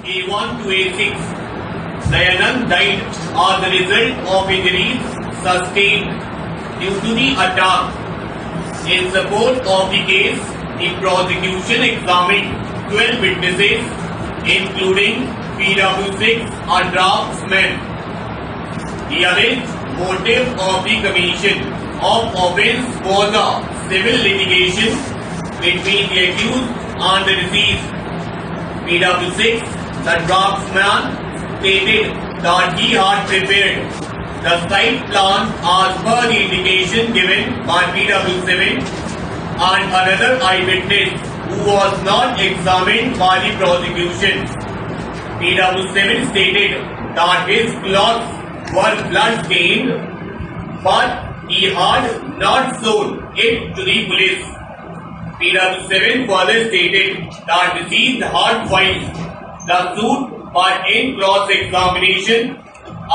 A1 to A6. Dayanand died as the result of injuries sustained due to the attack. In support of the case, the prosecution examined 12 witnesses, including PW6, a draftsman. The alleged motive of the commission of offence was a civil litigation between the accused and the deceased. PW6, the draftsman, stated that he had prepared the site plan as per the indication given by PW7 and another eyewitness who was not examined by the prosecution. PW7 stated that his clothes were blood-stained, but he had not shown it to the police. PW7 further stated that deceased had filed the suit, but in cross-examination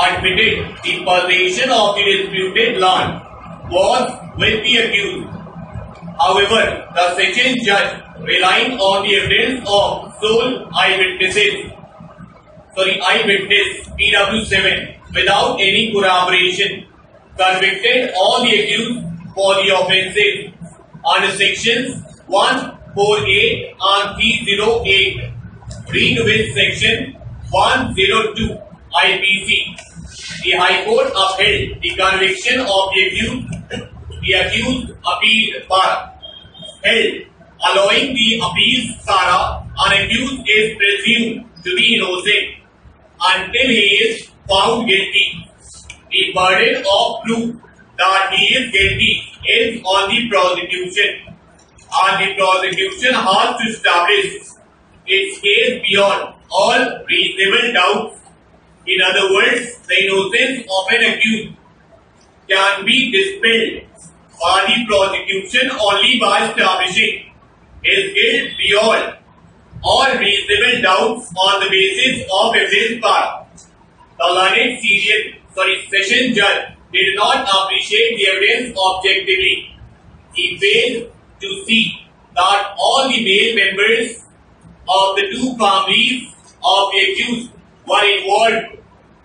admitted the possession of the disputed land was with the accused. However, the session judge, relying on the evidence of sole eyewitness PW7 without any corroboration, convicted all the accused for the offences under sections 148 and 308, read with section 102 IPC. The High Court upheld the conviction of the accused. The accused appealed but held, allowing the appeals Sara, an accused is presumed to be innocent until he is found guilty. The burden of proof that he is guilty is on the prosecution, and the prosecution has to establish its case beyond all reasonable doubts. In other words, the innocence of an accused can be dispelled by the prosecution only by establishing his guilt beyond all reasonable doubts on the basis of evidence part. The learned session judge did not appreciate the evidence objectively. He failed to see that all the male members of the two families of the accused were involved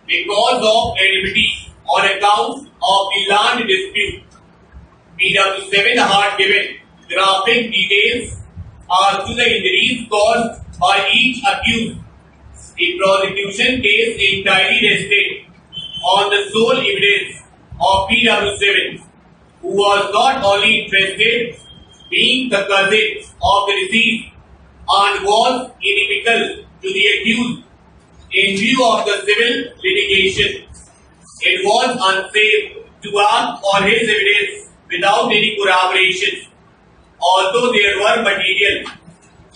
because of enmity on account of the land dispute. PW7 had given graphic details as to the injuries caused by each accused. The prosecution case entirely rested on the sole evidence of PW7, who was not only interested being the cousin of the deceased and was inimical to the accused in view of the civil litigation. It was unsafe to act on his evidence without any corroboration. Although there were material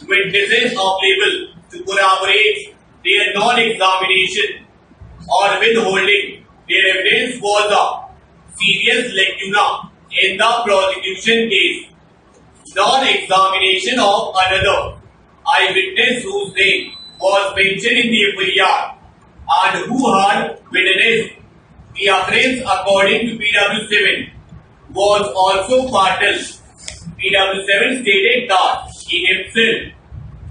witnesses available to corroborate their non-examination or withholding, their evidence was a serious lacuna in the prosecution case. Non-examination of another eyewitness whose name was mentioned in the FIR and who had witnessed the occurrence according to PW7 was also fatal. PW7 stated that he himself,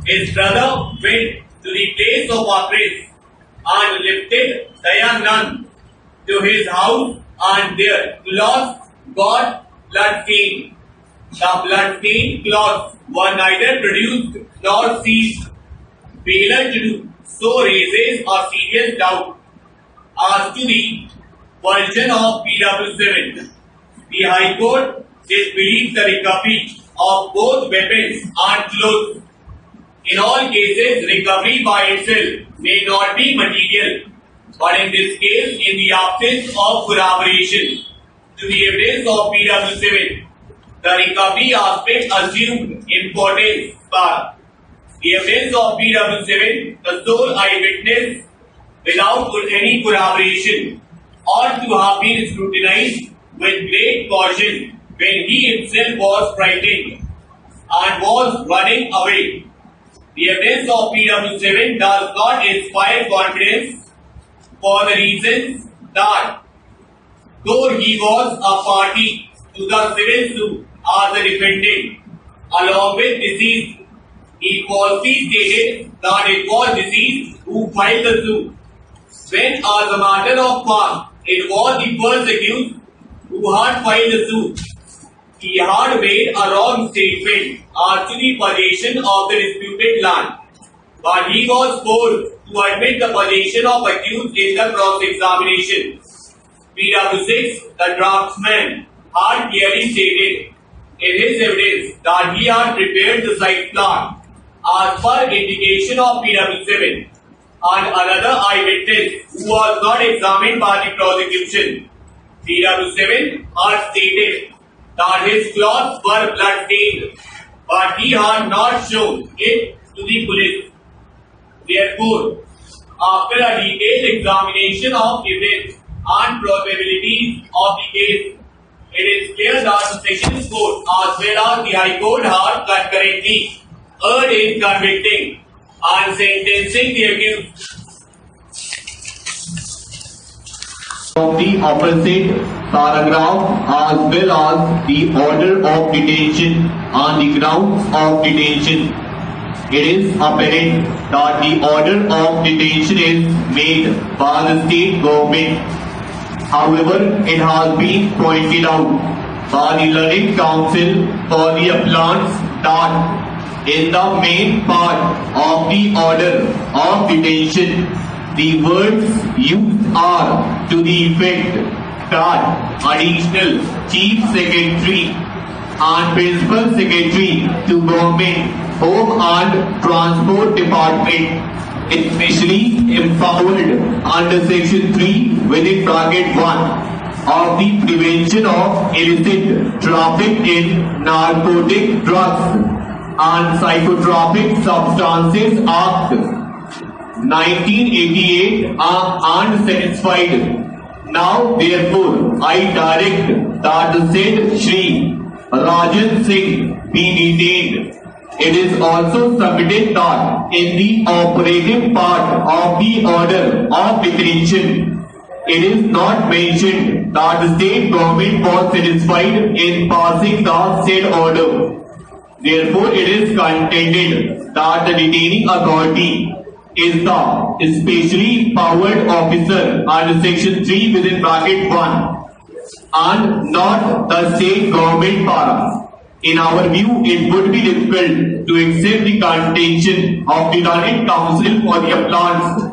his brother, went to the place of occurrence and lifted Dayanand to his house, and their clothes got blood-stained. The blood-stained clothes were neither produced nor seized. Failure to do so raises a serious doubt as to the version of PW7. The High Court disbelieved the recovery of both weapons and clothes. In all cases, recovery by itself may not be material, but in this case, in the absence of corroboration to the evidence of PW7, the recovery aspect assumed importance. The evidence of PW7, the sole eyewitness, without any corroboration, ought to have been scrutinized with great caution when he himself was frightened and was running away. The evidence of PW7 does not inspire confidence for the reasons that though he was a party to the civil suit as a defendant along with deceased, He falsely stated that it was deceased who filed the suit. When, as a matter of fact, it was the first accused who had filed the suit, he had made a wrong statement as to the possession of the disputed land, but he was forced to admit the possession of accused in the cross-examination. PW6, the draftsman, had clearly stated in his evidence that he had prepared the site plan as per indication of PW7, and another eyewitness who was not examined by the prosecution. PW7 had stated that his clothes were blood-stained, but he had not shown it to the police. Therefore, after a detailed examination of evidence and probabilities of the case, it is clear that the Sessions Court as well as the High Court had concurrently erred in convicting and sentencing the accused. Of the opposite paragraph as well as the order of detention and the grounds of detention, it is apparent that the order of detention is made by the state government. However, it has been pointed out by the learned counsel for the appellants that in the main part of the order of detention, the words used are to the effect that additional Chief Secretary and Principal Secretary to Government Home and Transport Department, especially empowered under Section 3 within bracket 1 of the Prevention of Illicit Traffic in Narcotic Drugs and Psychotropic Substances Act 1988 are unsatisfied. Now, therefore, I direct that the said Shri Rajan Singh be detained. It is also submitted that in the operative part of the order of detention, it is not mentioned that the state government was satisfied in passing the said order. Therefore, it is contended that the detaining authority is the specially empowered officer under Section 3 within bracket 1 and not the state government para. In our view, it would be difficult to accept the contention of the learned counsel for the appellants.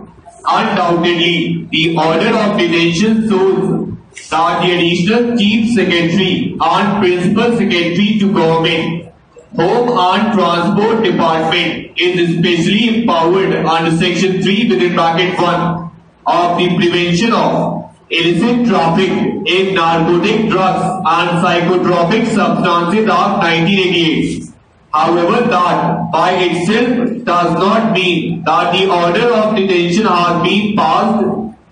Undoubtedly, the order of detention shows that the additional Chief Secretary and Principal Secretary to Government Home and Transport Department is specially empowered under Section 3 within bracket 1 of the Prevention of Illicit Traffic in Narcotic Drugs and Psychotropic Substances Act 1988. However, that by itself does not mean that the order of detention has been passed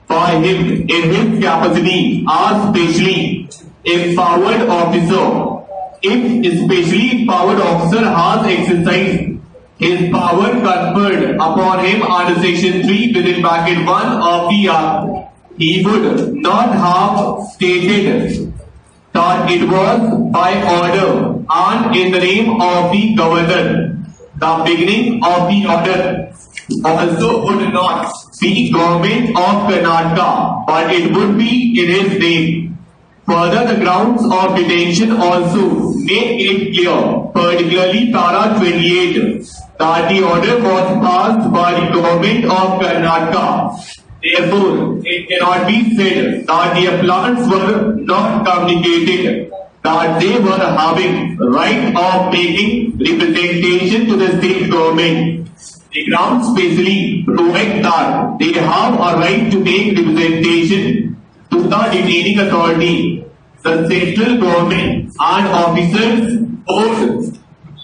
by him in his capacity as specially empowered officer. If specially empowered officer has exercised his power conferred upon him under Section 3 within bracket 1 of the Act, he would not have stated that it was by order and in the name of the governor. The beginning of the order also would not be Government of Karnataka, but it would be in his name. Further, the grounds of detention also make it clear, particularly para 28, that the order was passed by the Government of Karnataka. Therefore, it cannot be said that the appellants were not communicated, that they were having right of making representation to the state government. The grounds specially provide that they have a right to make representation to the detaining authority, the central government and officers board.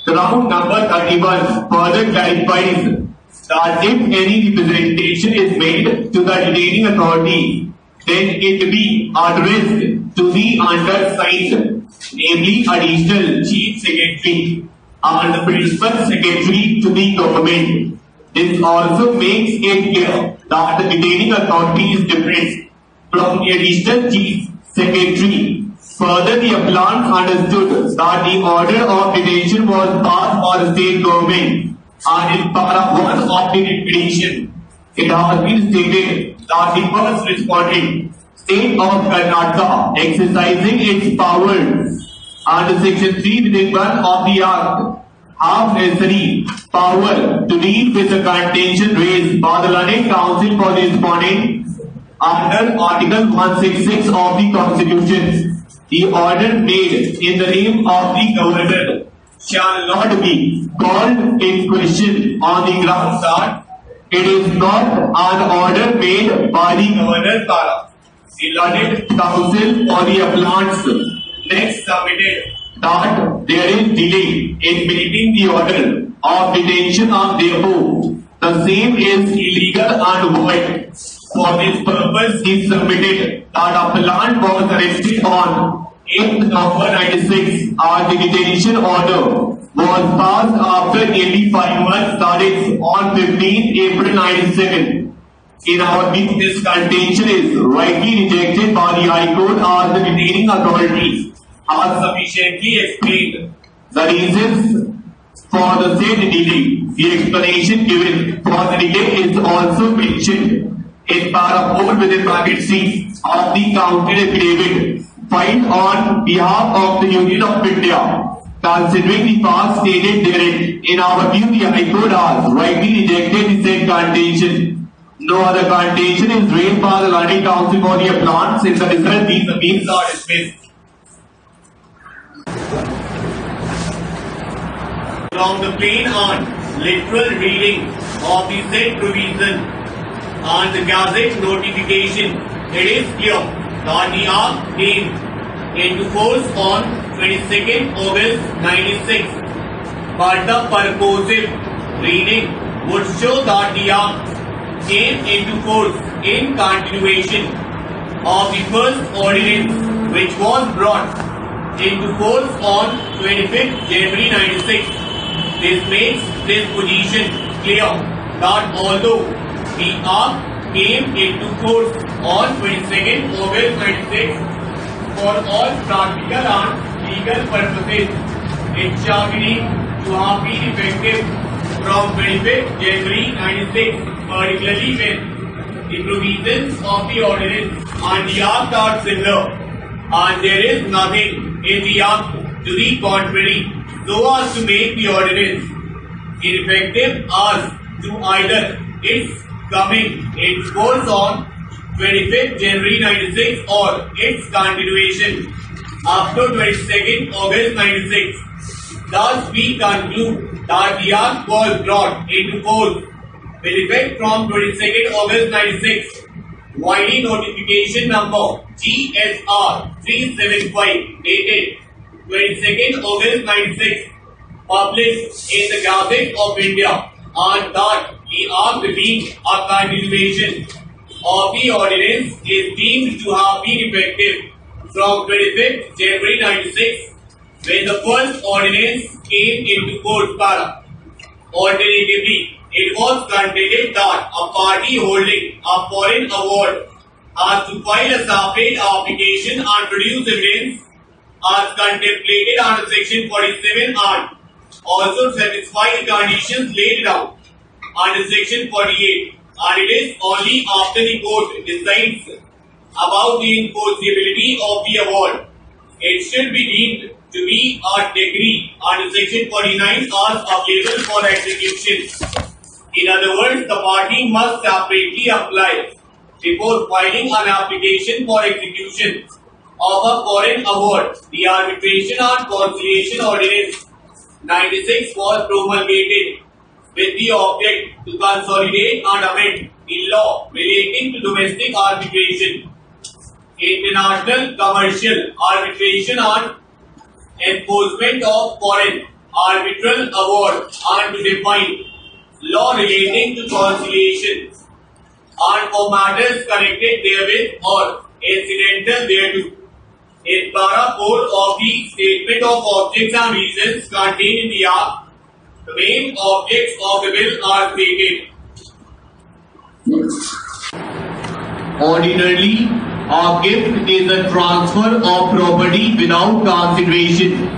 Ground number 31 further clarifies that if any representation is made to the detaining authority, then it be addressed to the undersigned, namely additional Chief Secretary and the Principal Secretary to the government. This also makes it clear that the detaining authority is different from the additional Chief Secretary. Further, the appellant understood that the order of detention was passed by the state government and in para 1 of the dictation, it has been stated that the first responding state of Karnataka exercising its powers under section 3 within 1 of the Act have necessary power to deal with the contention raised by the learned council for the responding under Article 166 of the Constitution. The order made in the name of the governor shall not be called in question on the grounds that it is not an order made by the governor para. The learned council for the appellants next submitted that there is delay in meeting the order of detention and therefore the same is illegal and void. For this purpose, he submitted that appellant was arrested on 8th November 96 as the detention order was passed after nearly 5 months, that is on 15th April 97. In our view, this contention is rightly rejected by the High Court as the detaining authorities are sufficiently explained the reasons for the said delay. The explanation given for the delay is also mentioned in para 4 within bracket C of the counted affidavit filed on behalf of the Union of India. Considering the facts stated therein, in our view, the High Court has rightly rejected the said contention. No other contention is raised by the learned council for the appellants. In the result, these appeals are dismissed. From the plain and literal reading of the said provision and the Gazette notification, it is clear that the Act came into force on 22nd August 96. But the purposive reading would show that the Act came into force in continuation of the first ordinance which was brought into force on 25th January 96. This makes this position clear that although the Act came into force on 22nd August 96 for all practical and legal purposes, it shall be deemed to have been effective from 25th January 96, particularly when the provisions of the ordinance and the Act are similar, and there is nothing in the Act to the contrary, so as to make the ordinance ineffective as to either its coming its force on 25th January 96 or its continuation after 22nd August 96. Thus, we conclude that the Act was brought into force with effect from 22nd August 96. YD notification number GSR 375 dated 22nd August 96, published in the Gazette of India, and that the Act being a continuation of the ordinance is deemed to have been effective from 25th January 96 when the first ordinance came into force para. Alternatively, it was contended that a party holding a foreign award has to file a separate application and produce evidence as contemplated under section 47 and also satisfy the conditions laid down under section 48, and it is only after the court decides about the enforceability of the award it should be deemed to be a decree under section 49 as available for execution. In other words, the party must separately apply before filing an application for execution of a foreign award. The Arbitration and Conciliation Ordinance 96 was promulgated with the object to consolidate and amend the law relating to domestic arbitration, international commercial arbitration and enforcement of foreign arbitral award, and to define law relating to conciliation and for matters connected therewith or incidental thereto. In para 4 of the Statement of Objects and Reasons contained in the Act, the main objects of the bill are stated. Ordinarily, a gift is a transfer of property without consideration,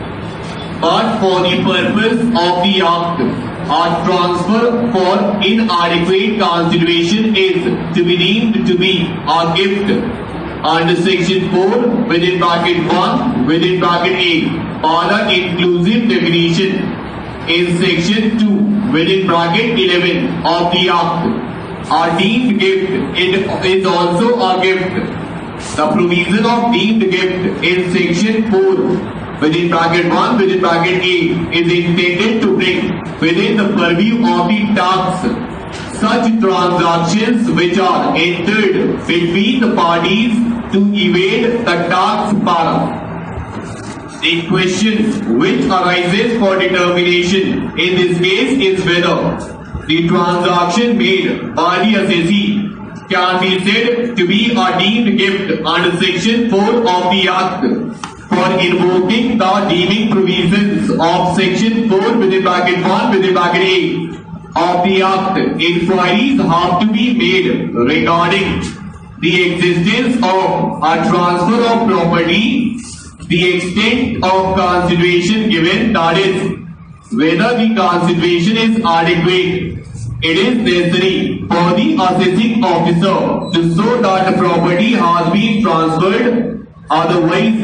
but for the purpose of the Act, a transfer for inadequate consideration is to be deemed to be a gift under section 4 within bracket 1 within bracket 8 on an inclusive definition in section 2 within bracket 11 of the Act. A deemed gift is also a gift. The provision of deemed gift in section 4 within bracket 1 within bracket 8 is intended to bring within the purview of the tax such transactions which are entered between the parties to evade the tax para. The question which arises for determination in this case is whether the transaction made by the assessee can be said to be a deemed gift under section 4 of the Act. For invoking the deeming provisions of section 4 within bracket 1 within bracket 8 of the Act, inquiries have to be made regarding the existence of a transfer of property, the extent of consideration given, that is, whether the consideration is adequate. It is necessary for the assessing officer to show that the property has been transferred, otherwise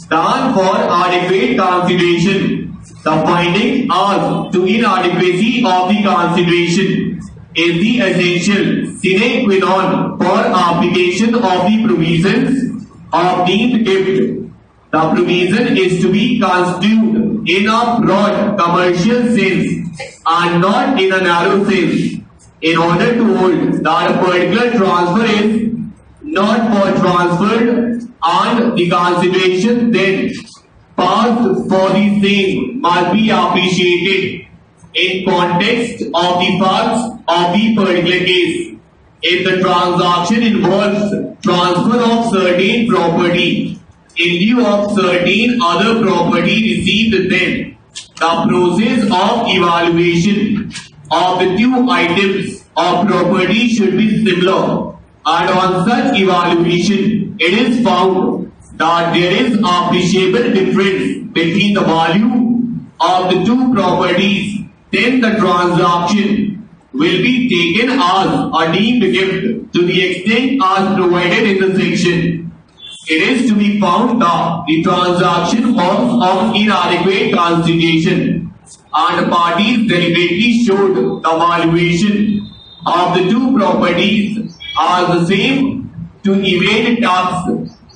than for adequate consideration. The finding as to inadequacy of the consideration is the essential sine qua non for application of the provisions of deemed gift. The provision is to be construed in a broad commercial sense and not in a narrow sense, in order to hold that a particular transfer is not for transferred and the consideration then passed for the same must be appreciated in context of the facts of the particular case. If the transaction involves transfer of certain property in lieu of certain other property received, then the process of evaluation of the two items of property should be similar, and on such evaluation it is found that there is appreciable difference between the value of the two properties, then the transaction will be taken as a deemed gift to the extent as provided in the section. It is to be found that the transaction was of inadequate consideration and parties deliberately showed the valuation of the two properties as the same to evade tax.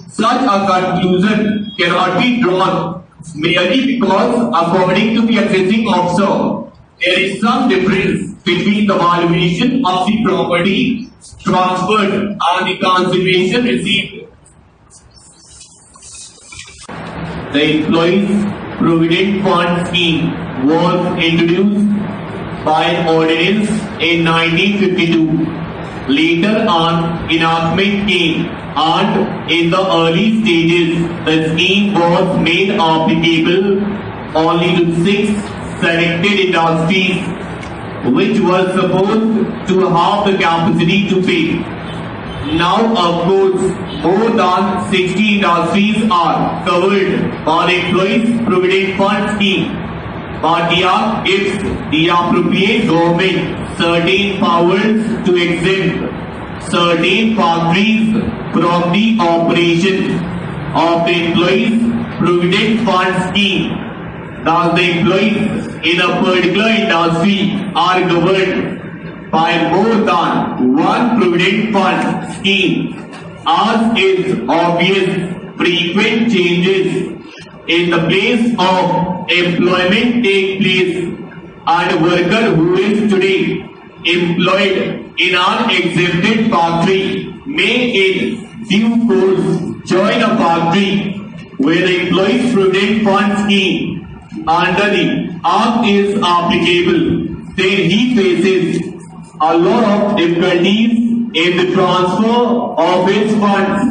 Such a conclusion cannot be drawn merely because, according to the assessing officer, there is some difference between the valuation of the property transferred and the consideration received. The Employees Provident Fund Scheme was introduced by ordinance in 1952. Later an enactment came, and in the early stages the scheme was made applicable only to 6 selected industries which were supposed to have the capacity to pay. Now, of course, more than 60 industries are covered by the Employees Provident Fund Scheme, but the Act gives the appropriate government certain powers to exempt certain factories from the operation of the Employees Provident Fund Scheme. Thus, the employees in a particular industry are governed by more than one provident fund scheme, as is obvious. Frequent changes in the place of employment take place, and a worker who is today employed in an exempted factory may in due course join a factory where the Employees Provident Fund Scheme under the Act is applicable. Then he faces a lot of difficulties in the transfer of his funds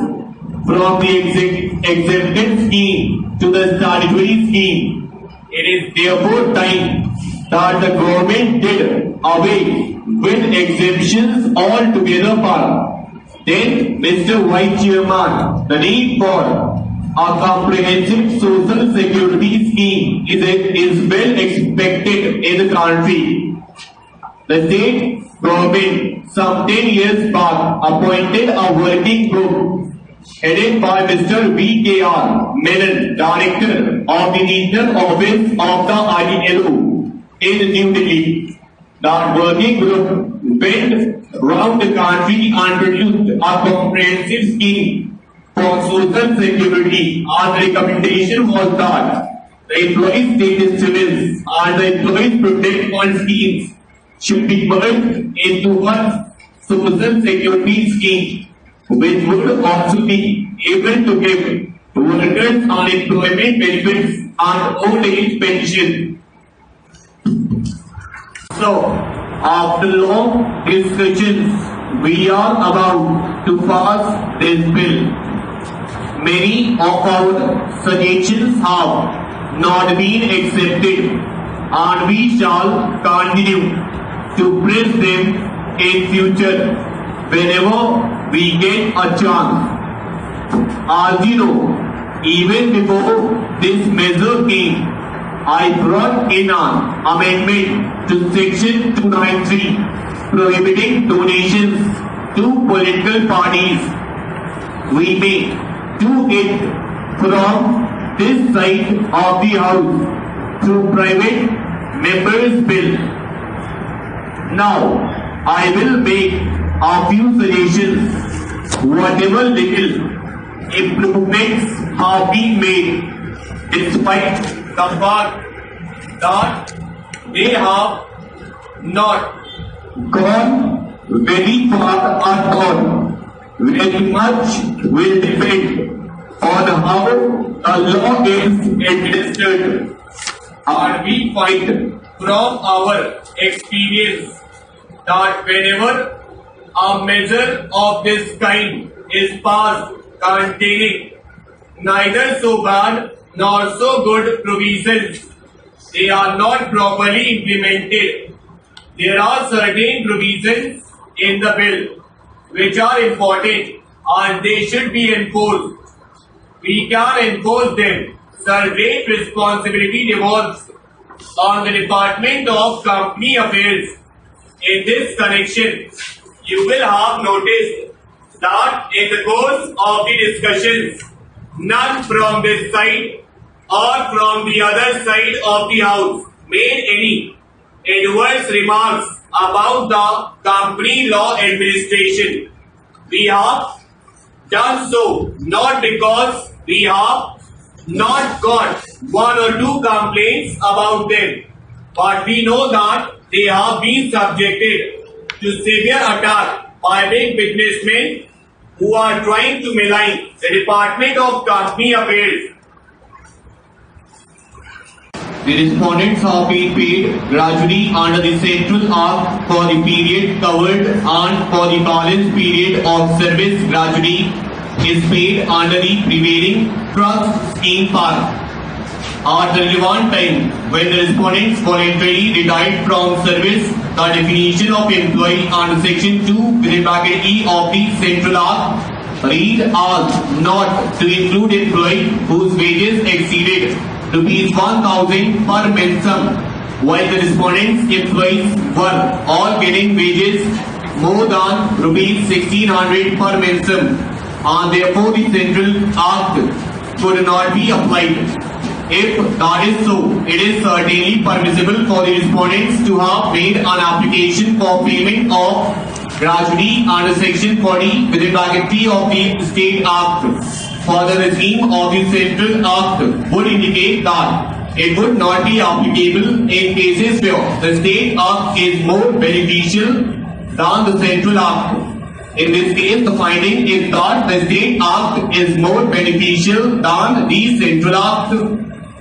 from the exempted scheme to the statutory scheme. It is therefore time that the government did away with exemptions altogether. Then, Mr. Vice Chairman, the need for a comprehensive social security scheme is well expected in the country. The state government some 10 years back appointed a working group headed by Mr. V.K.R. Menon, Director of the Regional Office of the ILO in New Delhi. That working group went round the country and produced a comprehensive scheme for social security. Our recommendation was that the employee state instruments and the employee protect fund schemes should be merged into one social security scheme, which would also be able to give workers unemployment benefits and old age pension. So, after long discussions, we are about to pass this bill. Many of our suggestions have not been accepted, and we shall continue to press them in future whenever we get a chance. As you know, even before this measure came, I brought in an amendment to section 293 prohibiting donations to political parties. We may do it from this side of the house through private members' bill. Now, I will make a few suggestions. Whatever little improvements have been made, despite the fact that they have not gone very far at all. Very much will depend on how the law is administered. And we find from our experience that whenever a measure of this kind is passed containing neither so bad nor so good provisions, they are not properly implemented. There are certain provisions in the bill which are important and they should be enforced. We can enforce them. Sir, great responsibility devolves on the Department of Company Affairs. In this connection, you will have noticed that in the course of the discussions, none from this side or from the other side of the house made any adverse remarks about the company law administration. We have done so not because we have not got one or two complaints about them, but we know that they have been subjected to severe attack by big businessmen who are trying to malign the Department of Company Affairs. The respondents have been paid gradually under the Central Act for the period covered and for the balance period of service gradually is paid under the prevailing trust scheme part. At the relevant time, when the respondents voluntarily retired from service, the definition of employee under section 2 within bracket E of the Central Act read as not to include employee whose wages exceeded rupees 1000 per month sum, while the respondents' employees were all getting wages more than rupees 1600 per month sum, and therefore the Central Act could not be applied. If that is so, it is certainly permissible for the respondents to have made an application for payment of gratuity under section 40 within bracket 3 of the State Act. For the regime of the Central Act would indicate that it would not be applicable in cases where the State Act is more beneficial than the Central Act. In this case, the finding is that the State Act is more beneficial than the Central Act.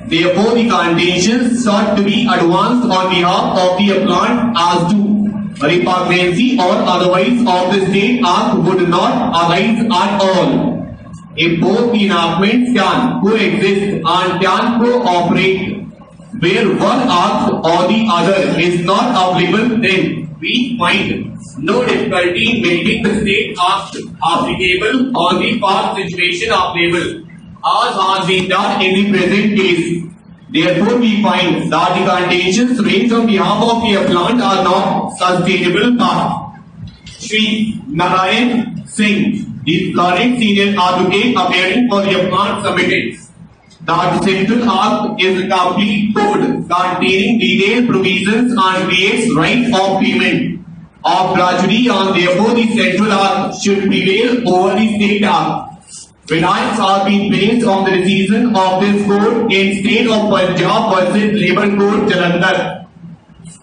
Therefore, the contentions sought to be advanced on behalf of the appellant as to repugnancy or otherwise of the State Act would not arise at all. If both the enactments can coexist and can cooperate, where one act or the other is not applicable, then we find no difficulty in making the State Act applicable on the past situation applicable, as has been done in the present case. Therefore, we find that the conditions raised on behalf of the appellant are not sustainable path. Shri Narayan Singh, the learned senior advocate appearing for the appellant, submitted that the central act is a complete code containing detailed provisions and creates right of payment of gratuity, and therefore the central act should prevail over the state act. Reliance are being based on the decision of this court in state of Punjab versus Labour Court Jalandhar.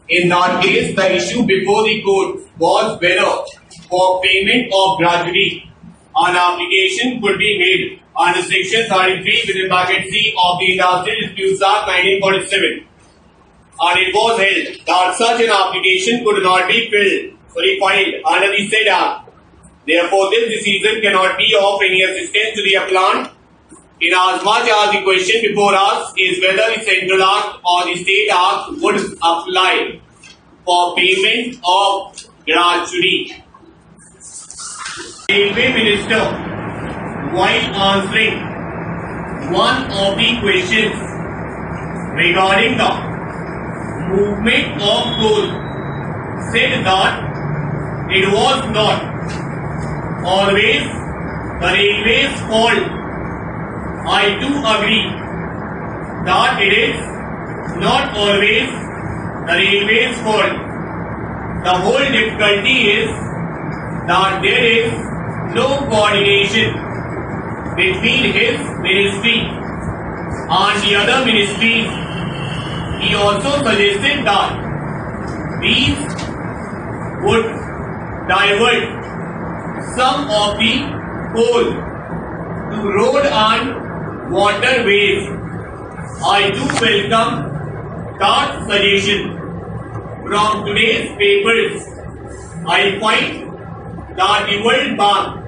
In that case, the issue before the court was whether for payment of gratuity an application could be made under section 33 within bracket C of the Industrial Disputes Act 1947. And it was held that such an application could not be filed under the said act. Therefore, this decision cannot be of any assistance to the appellant, inasmuch as the question before us is whether the central act or the state act would apply for payment of gratuity. Railway Minister, while answering one of the questions regarding the movement of coal, said that it was not always the railway's fault. I do agree that it is not always the railway's fault. The whole difficulty is that there is no coordination between his ministry and the other ministries. He also suggested that these would divert some of the coal to road and waterways. I do welcome that suggestion. From today's papers, I find that the World Bank,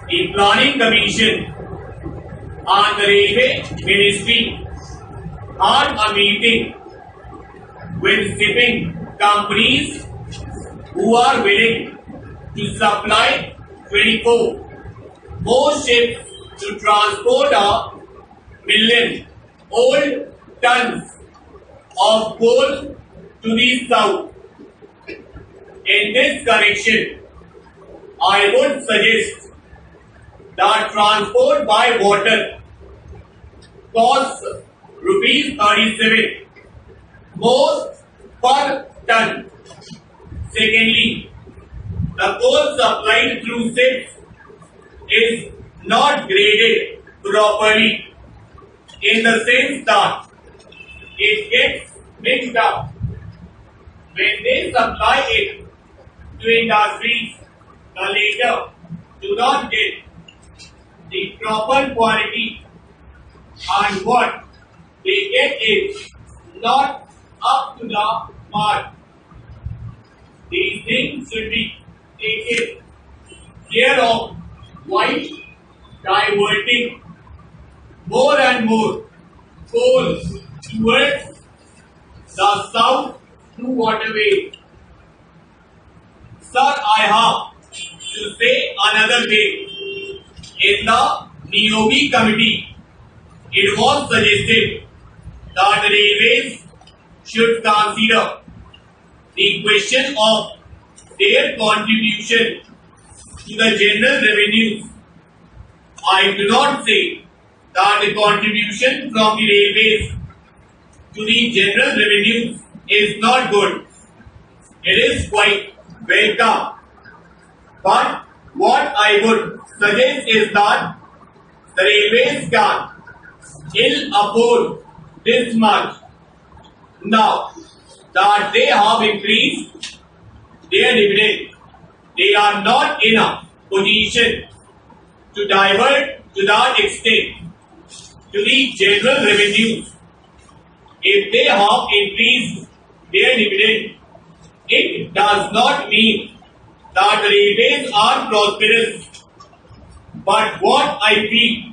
the Planning Commission and the Railway Ministry had a meeting with shipping companies who are willing to supply 24 more ships to transport 1 million old tons of coal to the south. In this connection, I would suggest that transport by water costs rupees 37 more per ton. Secondly, the coal supplied through ships is not graded properly in the sense that it gets mixed up. When they supply it to industries, the latter do not get the proper quality, and what they get is not up to the mark. These things should be taken care of while diverting more and more coal towards the south through waterways. Sir, I have to say another thing. In the Niyogi committee, it was suggested that the railways should consider the question of their contribution to the general revenues. I do not say that the contribution from the railways to the general revenues is not good. It is quite welcome. But what I would suggest is that the railways can ill afford this much. Now that they have increased their dividend, they are not in a position to divert to that extent to the general revenues. If they have increased their dividend, it does not mean that the railways are prosperous. But what I feel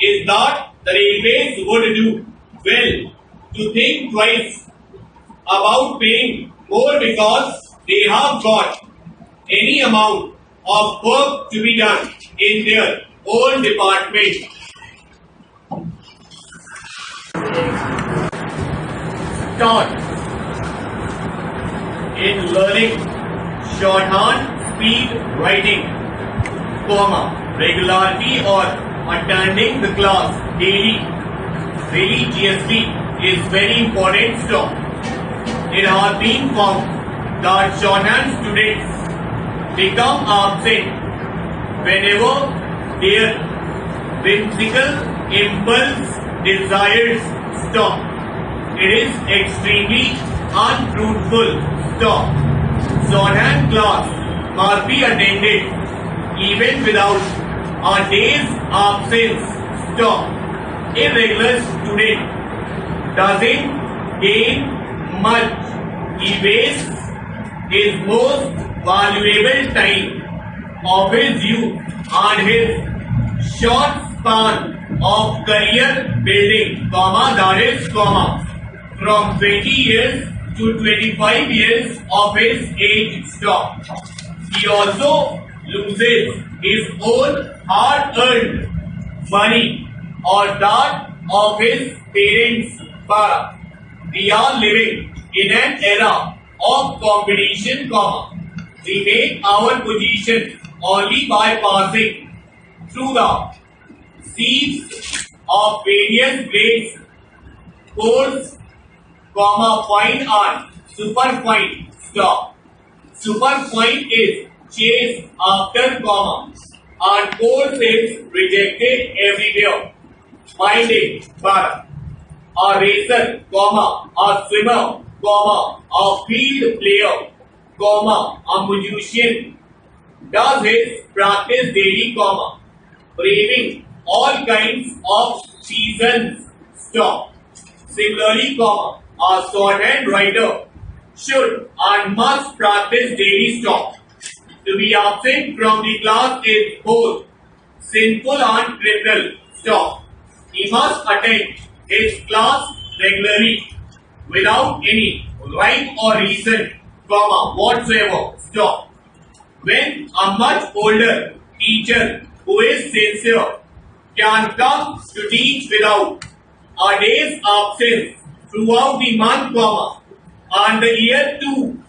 is that the railways would do well to think twice about paying more because they have got any amount of work to be done in their own department. start in learning shorthand speed writing, regularity or attending the class daily religiously is very important stop. It has been found that shorthand students become absent whenever their whimsical impulse desires stop. It is extremely unfruitful stop. Shorthand class must be attended even without a day's absence stop. Irregular student doesn't gain much. He wastes his most valuable time of his youth and his short span of career building, that is, from 20 years to 25 years of his age stop. He also loses his own hard-earned money or that of his parents. We are living in an era of competition, we make our position only by passing through the seas of various grades, coarse, fine and superfine stop. Superfine is chased after, and coarse is rejected everywhere. Finding, a racer, a swimmer, a field player, a musician does his practice daily, braving all kinds of seasons stop. Similarly, a shorthand writer should and must practice daily stop. To be absent from the class is both sinful and criminal stop. He must attend his class regularly without any rhyme or reason, whatsoever stop. When a much older teacher who is sincere can come to teach without a day's absence throughout the month, and the year too,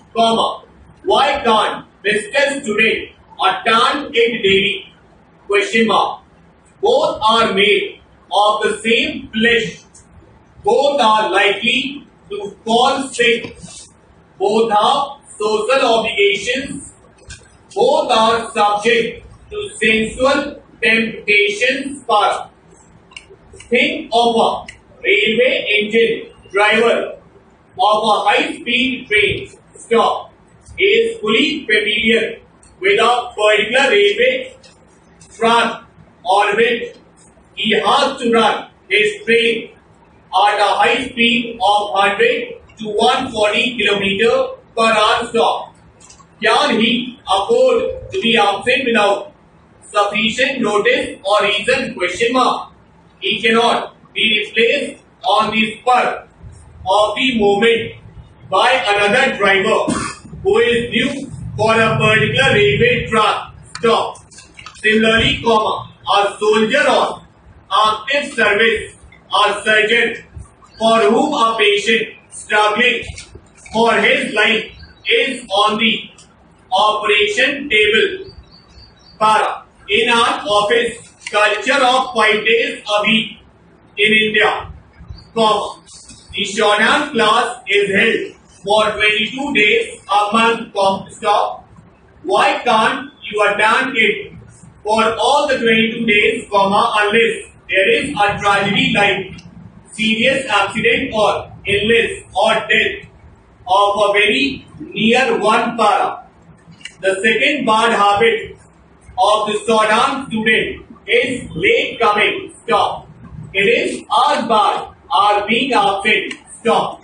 why can't Mr. Student attend it daily? Both are made of the same flesh. Both are likely to fall sick. Both have social obligations. Both are subject to sensual temptations. Think of a railway engine driver of a high-speed train stop. He is fully familiar with a particular railway track on which he has to run his train at a high speed of 100 to 140 km per hour stop. Can he afford to be absent without sufficient notice or reason? He cannot be replaced on the spur of the moment by another driver who is due for a particular railway track stop. Similarly, a soldier on active service or surgeon for whom a patient struggling for his life is on the operation table. In our office culture of 5 days a week in India, the shorthand class is held for 22 days a month, stop. Why can't you attend it for all the 22 days, unless there is a tragedy like serious accident or illness or death of a very near one? The second bad habit of the shorthand student is late coming stop. It is as bad as being absent stop.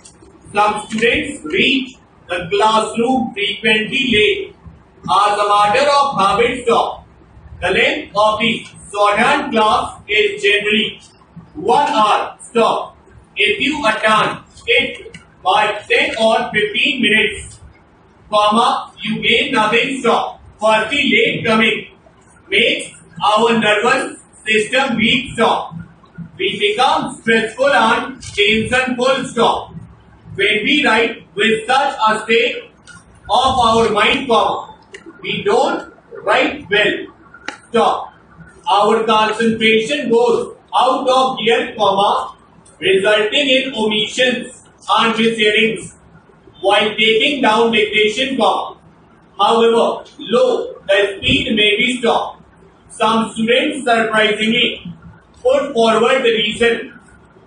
Some students reach the classroom frequently late as a matter of habit stop. The length of the shorthand class is generally 1 hour stop. If you attend it by 10 or 15 minutes, you gain nothing stop. Firstly, late coming makes our nervous system weak stop. We become stressful and tensionful stop. When we write with such a state of our mind, comma, we don't write well. Stop. Our concentration goes out of gear, comma, resulting in omissions and mishearings while taking down dictation, comma. However, low, the speed may be stopped. Some students surprisingly put forward the reason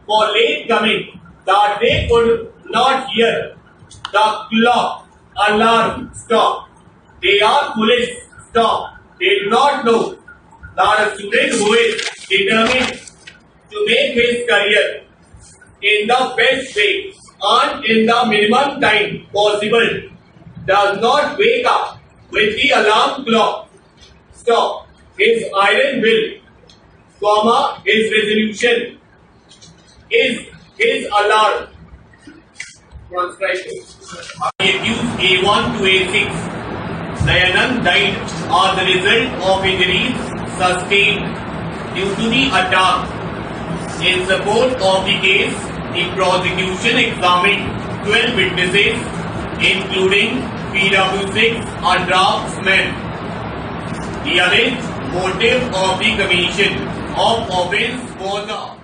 for late coming that they could not hear the clock alarm. Stop. They are foolish. Stop. They do not know that a student who is determined to make his career in the best way and in the minimum time possible does not wake up with the alarm clock. Stop. His iron will, comma, his resolution is his alarm. Transcription. Accused A1 to A6. Dayanand died as a result of injuries sustained due to the attack. In support of the case, the prosecution examined 12 witnesses, including PW6, a draftsman. The alleged motive of the commission of offence was the